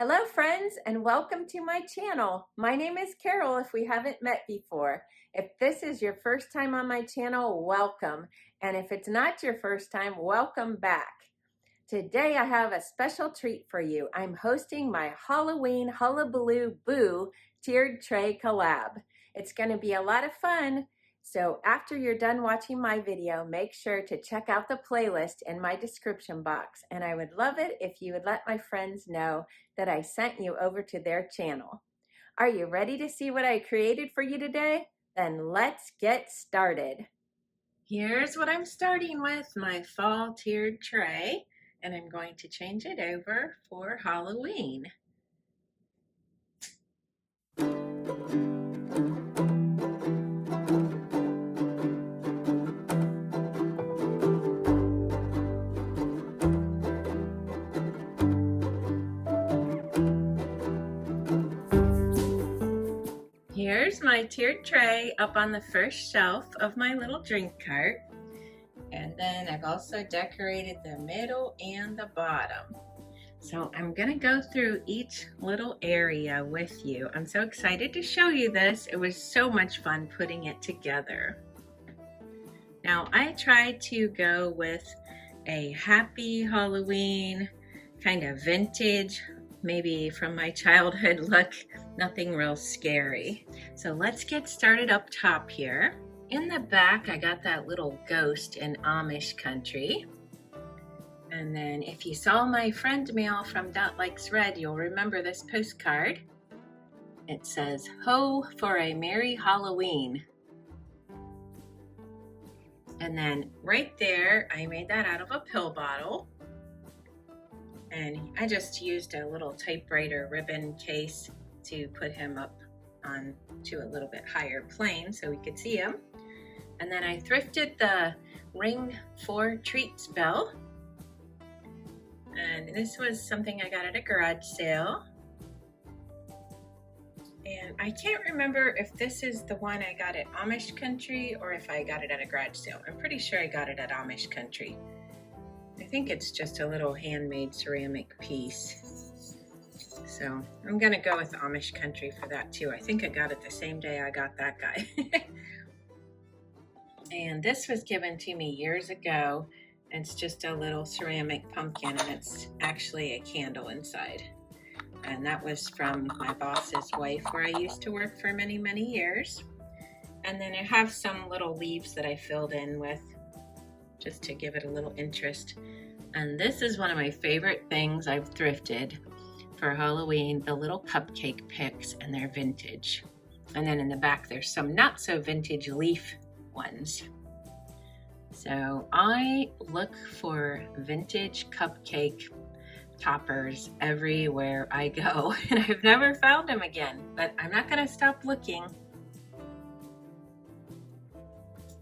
Hello friends and welcome to my channel. My name is Carol if we haven't met before. If this is your first time on my channel, welcome. And if it's not your first time, welcome back. Today I have a special treat for you. I'm hosting my Halloween Hullabaloo Boo tiered tray collab. It's going to be a lot of fun. So after you're done watching my video, make sure to check out the playlist in my description box. And I would love it if you would let my friends know that I sent you over to their channel. Are you ready to see what I created for you today? Then let's get started. Here's what I'm starting with, my fall tiered tray. And I'm going to change it over for Halloween. Here's my tiered tray up on the first shelf of my little drink cart. And then I've also decorated the middle and the bottom. So I'm gonna go through each little area with you. I'm so excited to show you this. It was so much fun putting it together. Now I tried to go with a happy Halloween, kind of vintage, maybe from my childhood look, nothing real scary. So let's get started up top here. In the back, I got that little ghost in Amish country. And then if you saw my friend mail from Dot Likes Red, you'll remember this postcard. It says, "Ho for a Merry Halloween." And then right there, I made that out of a pill bottle. And I just used a little typewriter ribbon case to put him up on to a little bit higher plane so we could see him. And then I thrifted the Ring 4 Treats bell. And this was something I got at a garage sale. And I can't remember if this is the one I got at Amish country or if I got it at a garage sale. I'm pretty sure I got it at Amish country. I think it's just a little handmade ceramic piece. So I'm gonna go with Amish country for that too. I think I got it the same day I got that guy. And this was given to me years ago. It's just a little ceramic pumpkin and it's actually a candle inside. And that was from my boss's wife where I used to work for many, many years. And then I have some little leaves that I filled in with just to give it a little interest. And this is one of my favorite things I've thrifted for Halloween, the little cupcake picks, and they're vintage. And then in the back there's some not so vintage leaf ones. So I look for vintage cupcake toppers everywhere I go, and I've never found them again, but I'm not gonna stop looking.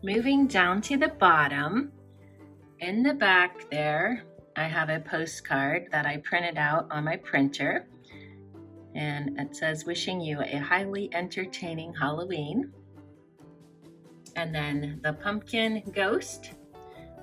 Moving down to the bottom, in the back there, I have a postcard that I printed out on my printer, and it says, "Wishing you a highly entertaining Halloween." And then the pumpkin ghost,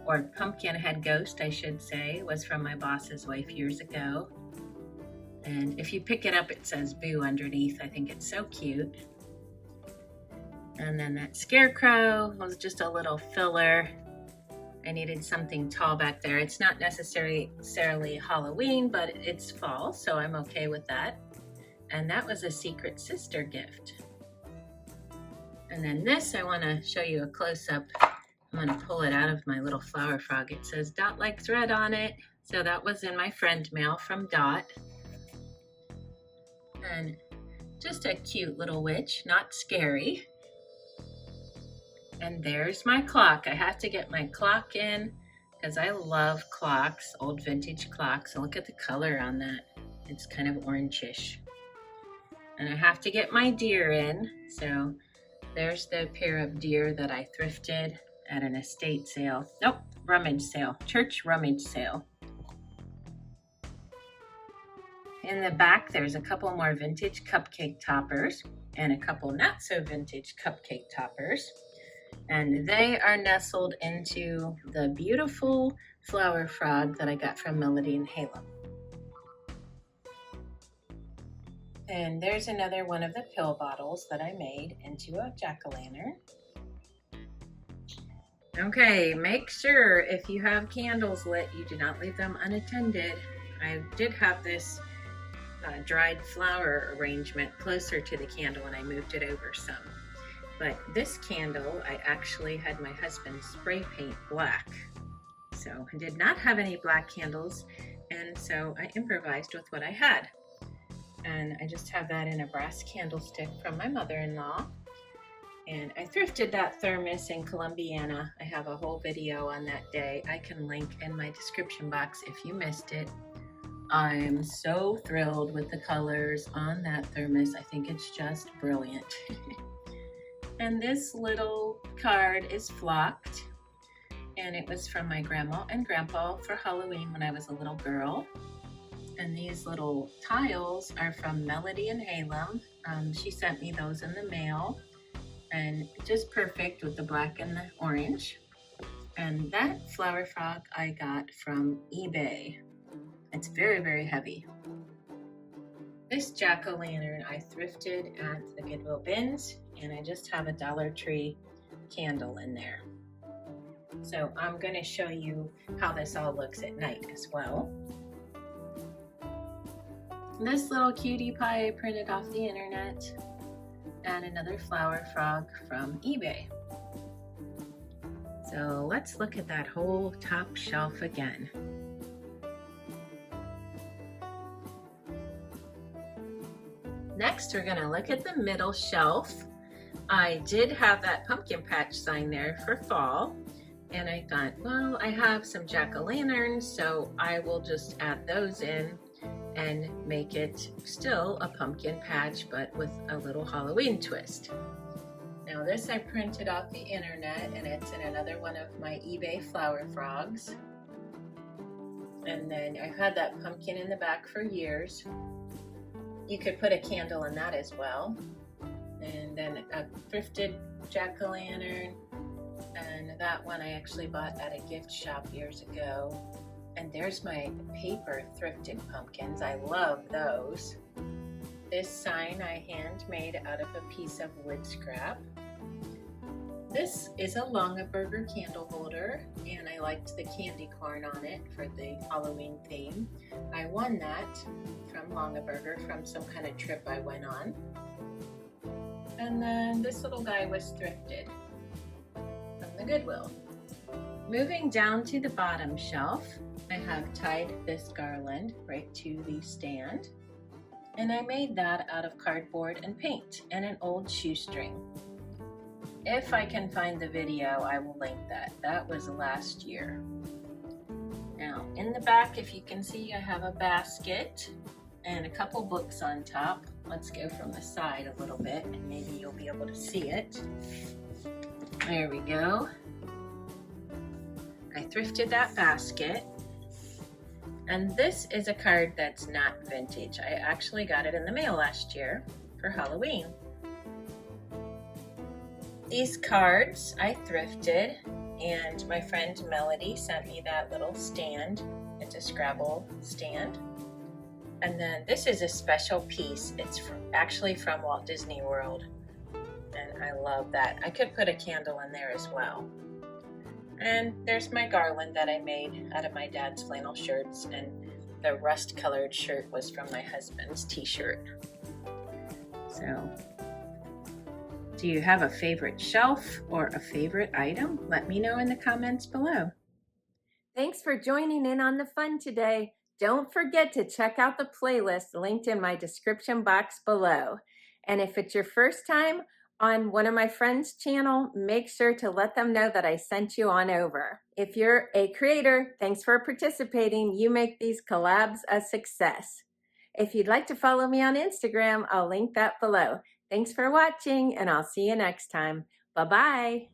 or pumpkin head ghost, I should say, was from my boss's wife years ago. And if you pick it up, it says "Boo" underneath. I think it's so cute. And then that scarecrow was just a little filler. I needed something tall back there. It's not necessarily Halloween, but it's fall, so I'm okay with that. And that was a secret sister gift. And then this, I want to show you a close-up. I'm going to pull it out of my little flower frog. It says Dot Likes Red on it. So that was in my friend mail from Dot. And just a cute little witch, not scary. And there's my clock. I have to get my clock in because I love clocks, old vintage clocks. And look at the color on that. It's kind of orangish. And I have to get my deer in. So there's the pair of deer that I thrifted at an estate sale. Nope, rummage sale, church rummage sale. In the back, there's a couple more vintage cupcake toppers and a couple not so vintage cupcake toppers. And they are nestled into the beautiful flower frog that I got from Melody and Halo. And there's another one of the pill bottles that I made into a jack-o'-lantern. Okay, make sure if you have candles lit, you do not leave them unattended. I did have this dried flower arrangement closer to the candle and I moved it over some. But this candle, I actually had my husband spray paint black. So I did not have any black candles, and so I improvised with what I had. And I just have that in a brass candlestick from my mother-in-law. And I thrifted that thermos in Columbiana. I have a whole video on that day. I can link in my description box if you missed it. I am so thrilled with the colors on that thermos. I think it's just brilliant. And this little card is flocked, and it was from my grandma and grandpa for Halloween when I was a little girl. And these little tiles are from Melody and Halem. She sent me those in the mail, and just perfect with the black and the orange. And that flower frog I got from eBay. It's very, very heavy. This jack-o'-lantern I thrifted at the Goodwill bins, and I just have a Dollar Tree candle in there. So I'm going to show you how this all looks at night as well. This little cutie pie I printed off the internet, and another flower frog from eBay. So let's look at that whole top shelf again. Next, we're going to look at the middle shelf. I did have that pumpkin patch sign there for fall, and I thought, well, I have some jack-o'-lanterns, so I will just add those in and make it still a pumpkin patch, but with a little Halloween twist. Now this I printed off the internet, and it's in another one of my eBay flower frogs. And then I've had that pumpkin in the back for years. You could put a candle in that as well. And then a thrifted jack-o'-lantern, and that one I actually bought at a gift shop years ago. And there's my paper thrifted pumpkins. I love those. This sign I handmade out of a piece of wood scrap. This is a Longaberger candle holder, and I liked the candy corn on it for the Halloween theme. I won that from Longaberger from some kind of trip I went on. And then this little guy was thrifted from the Goodwill. Moving down to the bottom shelf, I have tied this garland right to the stand, and I made that out of cardboard and paint and an old shoestring. If I can find the video, I will link that. That was last year. Now, in the back, if you can see, I have a basket and a couple books on top. Let's go from the side a little bit, and maybe you'll be able to see it. There we go. I thrifted that basket. And this is a card that's not vintage. I actually got it in the mail last year for Halloween. These cards I thrifted, and my friend Melody sent me that little stand. It's a Scrabble stand. And then this is a special piece. It's actually from Walt Disney World, and I love that. I could put a candle in there as well. And there's my garland that I made out of my dad's flannel shirts, and the rust-colored shirt was from my husband's t-shirt. So, do you have a favorite shelf or a favorite item? Let me know in the comments below. Thanks for joining in on the fun today. Don't forget to check out the playlist linked in my description box below. And if it's your first time on one of my friends' channel, make sure to let them know that I sent you on over. If you're a creator, thanks for participating. You make these collabs a success. If you'd like to follow me on Instagram, I'll link that below. Thanks for watching, and I'll see you next time. Bye-bye.